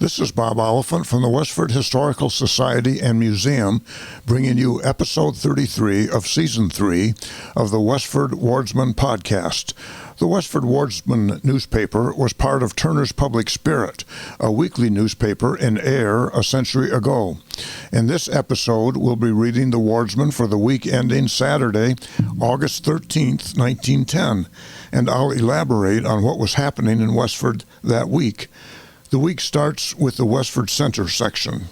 This is Bob Oliphant from the Westford Historical Society and Museum, bringing you episode 33 of season 3 of the Westford Wardsman podcast. The Westford Wardsman newspaper was part of Turner's Public Spirit, a weekly newspaper in Ayer a century ago. In this episode, we'll be reading the Wardsman for the week ending Saturday, August 13th, 1910, and I'll elaborate on what was happening in Westford that week. The week starts with the Westford Center section.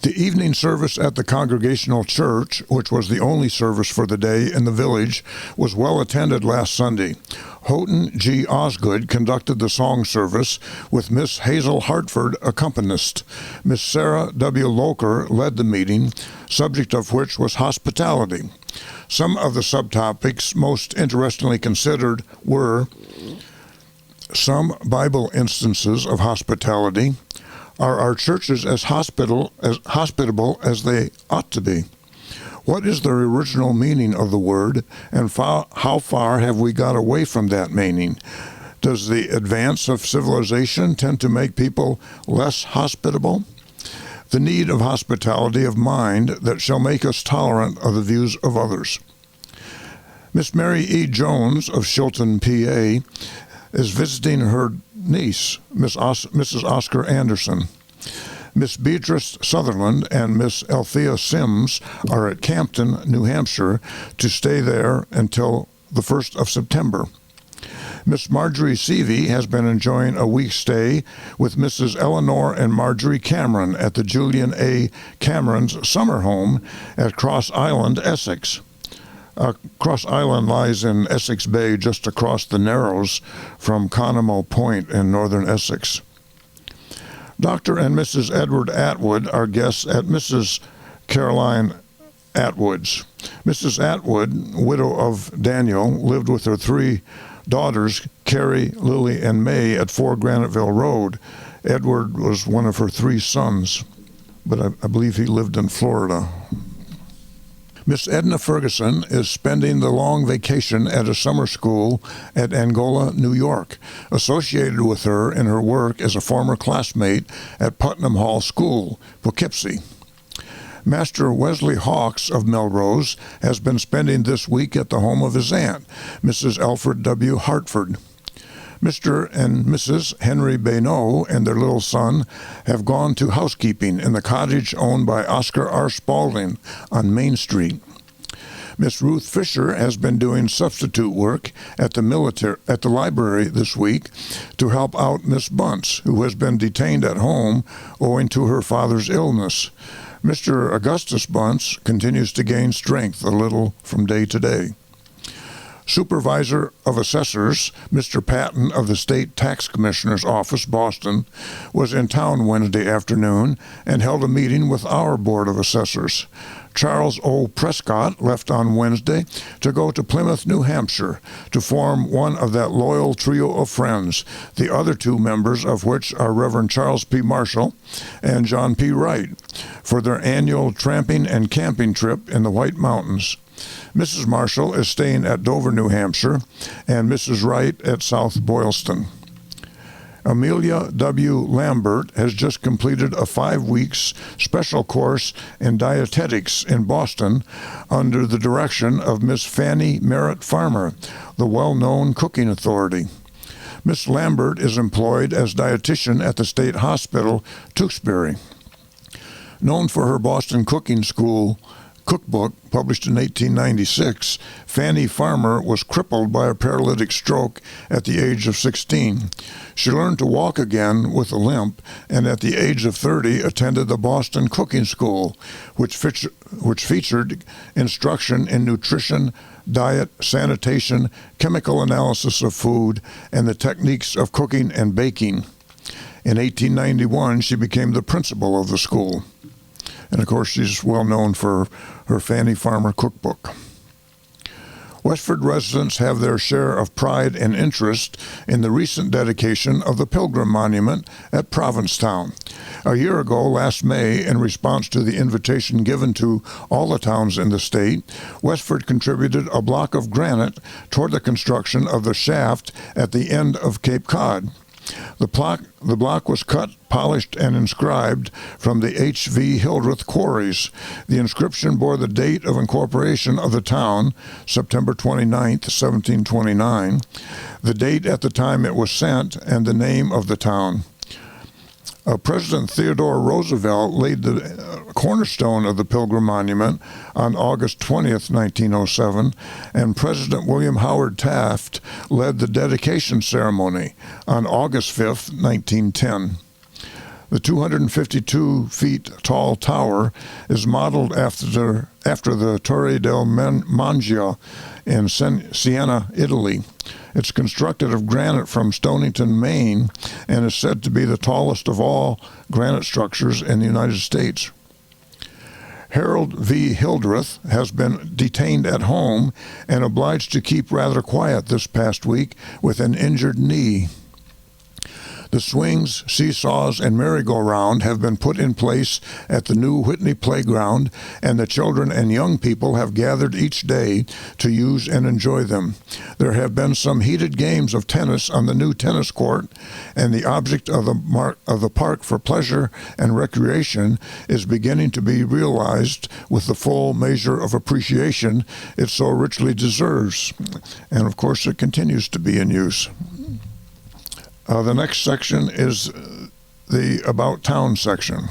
The evening service at the Congregational Church, which was the only service for the day in the village, was well attended last Sunday. Houghton G. Osgood conducted the song service with Miss Hazel Hartford accompanist. Miss Sarah W. Loker led the meeting, subject of which was hospitality. Some of the subtopics most interestingly considered were some Bible instances of hospitality. Are our churches as hospitable as they ought to be? What is the original meaning of the word, and how far have we got away from that meaning? Does the advance of civilization tend to make people less hospitable? The need of hospitality of mind that shall make us tolerant of the views of others. Miss Mary E. Jones of Shilton, PA, is visiting her niece, Mrs. Oscar Anderson. Miss Beatrice Sutherland and Miss Althea Sims are at Campton, New Hampshire, to stay there until the 1st of September. Miss Marjorie Seavey has been enjoying a week's stay with Mrs. Eleanor and Marjorie Cameron at the Julian A. Cameron's summer home at Cross Island, Essex. Cross Island lies in Essex Bay, just across the Narrows from Conomo Point in northern Essex. Dr. and Mrs. Edward Atwood are guests at Mrs. Caroline Atwood's. Mrs. Atwood, widow of Daniel, lived with her 3 daughters, Carrie, Lily, and May, at 4 Graniteville Road. Edward was one of her 3 sons, but I believe he lived in Florida. Miss Edna Ferguson is spending the long vacation at a summer school at Angola, New York. Associated with her in her work is a former classmate at Putnam Hall School, Poughkeepsie. Master Wesley Hawks of Melrose has been spending this week at the home of his aunt, Mrs. Alfred W. Hartford. Mr. and Mrs. Henry Bayneau and their little son have gone to housekeeping in the cottage owned by Oscar R. Spaulding on Main Street. Miss Ruth Fisher has been doing substitute work at the library this week to help out Miss Bunce, who has been detained at home owing to her father's illness. Mr. Augustus Bunce continues to gain strength a little from day to day. Supervisor of Assessors, Mr. Patton of the State Tax Commissioner's Office, Boston, was in town Wednesday afternoon and held a meeting with our Board of Assessors. Charles O. Prescott left on Wednesday to go to Plymouth, New Hampshire, to form one of that loyal trio of friends, the other 2 members of which are Reverend Charles P. Marshall and John P. Wright, for their annual tramping and camping trip in the White Mountains. Mrs. Marshall is staying at Dover, New Hampshire, and Mrs. Wright at South Boylston. Amelia W. Lambert has just completed a 5 weeks special course in dietetics in Boston under the direction of Miss Fanny Merritt Farmer, the well-known cooking authority. Miss Lambert is employed as dietitian at the State Hospital, Tewksbury. Known for her Boston Cooking School cookbook, published in 1896, Fanny Farmer was crippled by a paralytic stroke at the age of 16. She learned to walk again with a limp, and at the age of 30 attended the Boston Cooking School, which featured instruction in nutrition, diet, sanitation, chemical analysis of food, and the techniques of cooking and baking. In 1891, she became the principal of the school. And of course, she's well known for her Fanny Farmer cookbook. Westford residents have their share of pride and interest in the recent dedication of the Pilgrim Monument at Provincetown. A year ago, last May, in response to the invitation given to all the towns in the state, Westford contributed a block of granite toward the construction of the shaft at the end of Cape Cod. The block was cut, polished, and inscribed from the H.V. Hildreth quarries. The inscription bore the date of incorporation of the town, September 29th, 1729, the date at the time it was sent, and the name of the town. President Theodore Roosevelt laid the cornerstone of the Pilgrim Monument on August 20th, 1907, and President William Howard Taft led the dedication ceremony on August 5th, 1910. The 252 feet tall tower is modeled after the Torre del Mangia in Siena, Italy. It's constructed of granite from Stonington, Maine, and is said to be the tallest of all granite structures in the United States. Harold V. Hildreth has been detained at home and obliged to keep rather quiet this past week with an injured knee. The swings, seesaws, and merry-go-round have been put in place at the new Whitney Playground, and the children and young people have gathered each day to use and enjoy them. There have been some heated games of tennis on the new tennis court, and the object of the park for pleasure and recreation is beginning to be realized with the full measure of appreciation it so richly deserves. And, of course, it continues to be in use. The next section is the About Town section.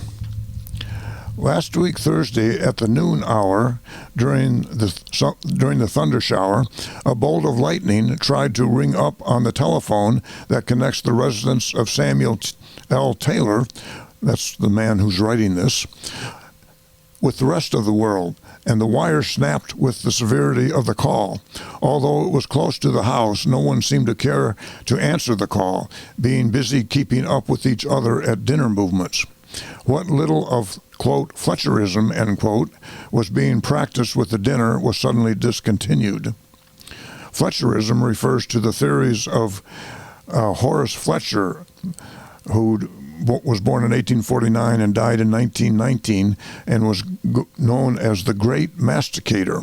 Last week, Thursday, at the noon hour, during the thunder shower, a bolt of lightning tried to ring up on the telephone that connects the residence of Samuel L. Taylor, that's the man who's writing this, with the rest of the world, and the wire snapped with the severity of the call. Although it was close to the house, no one seemed to care to answer the call, being busy keeping up with each other at dinner movements. What little of, quote, Fletcherism, end quote, was being practiced with the dinner was suddenly discontinued. Fletcherism refers to the theories of Horace Fletcher, who was born in 1849 and died in 1919 and was known as the Great Masticator.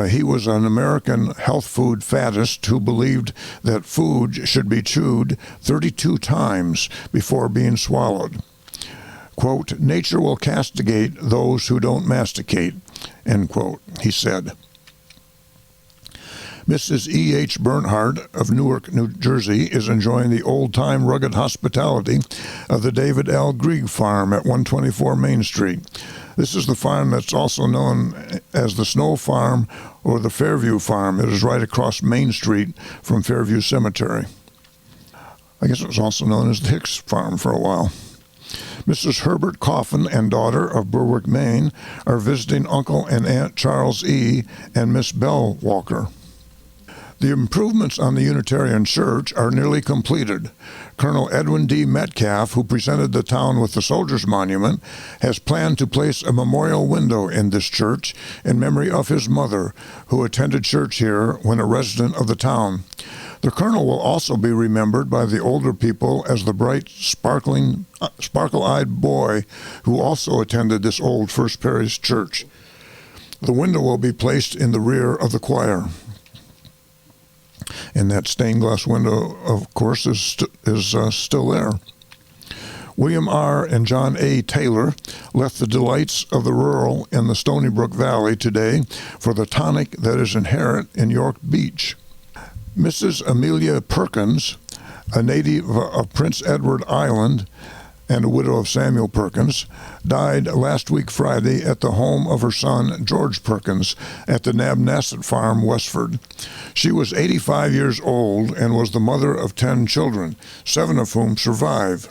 He was an American health food faddist who believed that food should be chewed 32 times before being swallowed. Quote, nature will castigate those who don't masticate, end quote, he said. Mrs. E.H. Bernhardt of Newark, New Jersey, is enjoying the old-time rugged hospitality of the David L. Grieg Farm at 124 Main Street. This is the farm that's also known as the Snow Farm or the Fairview Farm. It is right across Main Street from Fairview Cemetery. I guess it was also known as the Hicks Farm for a while. Mrs. Herbert Coffin and daughter of Berwick, Maine, are visiting Uncle and Aunt Charles E. and Miss Belle Walker. The improvements on the Unitarian Church are nearly completed. Colonel Edwin D. Metcalf, who presented the town with the Soldiers' Monument, has planned to place a memorial window in this church in memory of his mother, who attended church here when a resident of the town. The colonel will also be remembered by the older people as the bright, sparkle-eyed boy who also attended this old First Parish church. The window will be placed in the rear of the choir. And that stained glass window, of course, is still there. William R. and John A. Taylor left the delights of the rural in the Stony Brook Valley today for the tonic that is inherent in York Beach. Mrs. Amelia Perkins, a native of Prince Edward Island and a widow of Samuel Perkins, died last week Friday at the home of her son, George Perkins, at the Nabnasset Farm, Westford. She was 85 years old and was the mother of 10 children, 7 of whom survive.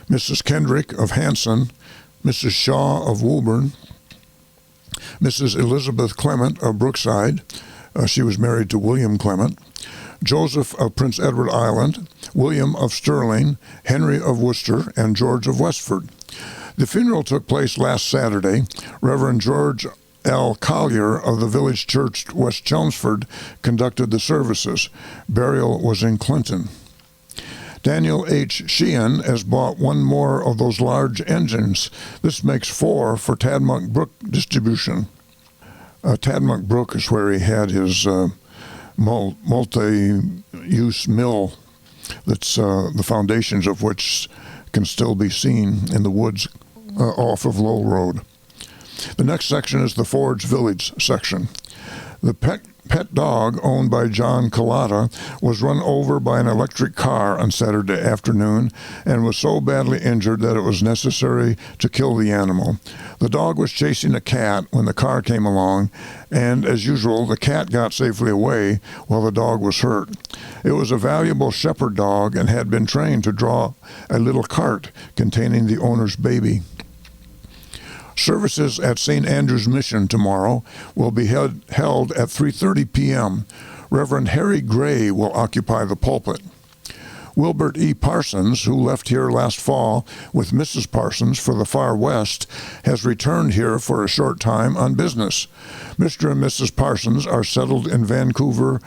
Mrs. Kendrick of Hanson, Mrs. Shaw of Woburn, Mrs. Elizabeth Clement of Brookside, she was married to William Clement, Joseph of Prince Edward Island, William of Stirling, Henry of Worcester, and George of Westford. The funeral took place last Saturday. Reverend George L. Collier of the village church West Chelmsford conducted the services. Burial was in Clinton. Daniel H. Sheehan has bought one more of those large engines. This makes 4 for Tadmunk Brook distribution. Tadmunk Brook is where he had his multi-use mill that's the foundations of which can still be seen in the woods off of Lowell Road. The next section is the Forge Village section. The pet dog owned by John Collada was run over by an electric car on Saturday afternoon and was so badly injured that it was necessary to kill the animal. The dog was chasing a cat when the car came along, and as usual, the cat got safely away while the dog was hurt. It was a valuable shepherd dog and had been trained to draw a little cart containing the owner's baby. Services at St. Andrew's Mission tomorrow will be held at 3:30 p.m. Reverend Harry Gray will occupy the pulpit. Wilbert E. Parsons, who left here last fall with Mrs. Parsons for the Far West, has returned here for a short time on business. Mr. and Mrs. Parsons are settled in Vancouver,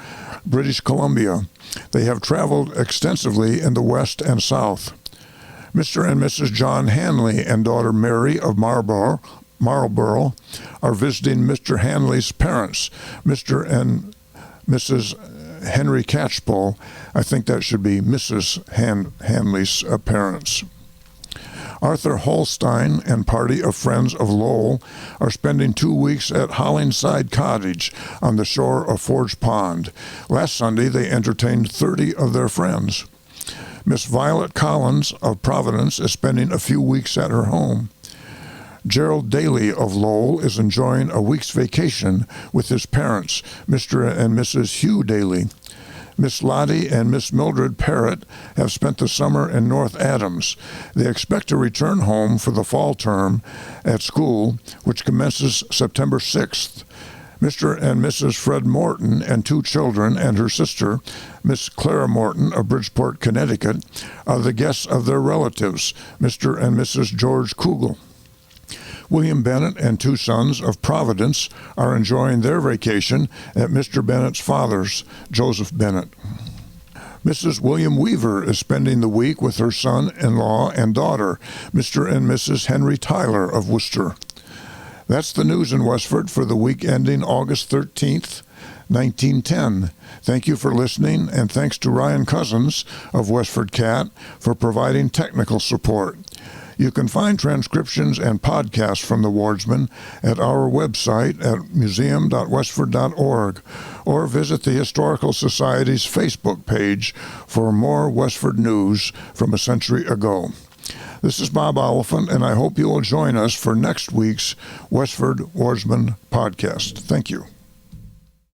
British Columbia. They have traveled extensively in the West and South. Mr. and Mrs. John Hanley and daughter Mary of Marlborough are visiting Mr. Hanley's parents, Mr. and Mrs. Henry Catchpole. I think that should be Mrs. Hanley's parents. Arthur Holstein and party of friends of Lowell are spending 2 weeks at Hollingside Cottage on the shore of Forge Pond. Last Sunday, they entertained 30 of their friends. Miss Violet Collins of Providence is spending a few weeks at her home. Gerald Daly of Lowell is enjoying a week's vacation with his parents, Mr. and Mrs. Hugh Daly. Miss Lottie and Miss Mildred Parrott have spent the summer in North Adams. They expect to return home for the fall term at school, which commences September 6th. Mr. and Mrs. Fred Morton and 2 children and her sister, Miss Clara Morton of Bridgeport, Connecticut, are the guests of their relatives, Mr. and Mrs. George Kugel. William Bennett and 2 sons of Providence are enjoying their vacation at Mr. Bennett's father's, Joseph Bennett. Mrs. William Weaver is spending the week with her son-in-law and daughter, Mr. and Mrs. Henry Tyler of Worcester. That's the news in Westford for the week ending August 13th, 1910. Thank you for listening, and thanks to Ryan Cousins of Westford Cat for providing technical support. You can find transcriptions and podcasts from the Wardsman at our website at museum.westford.org or visit the Historical Society's Facebook page for more Westford news from a century ago. This is Bob Oliphant, and I hope you will join us for next week's Westford Wardsman podcast. Thank you.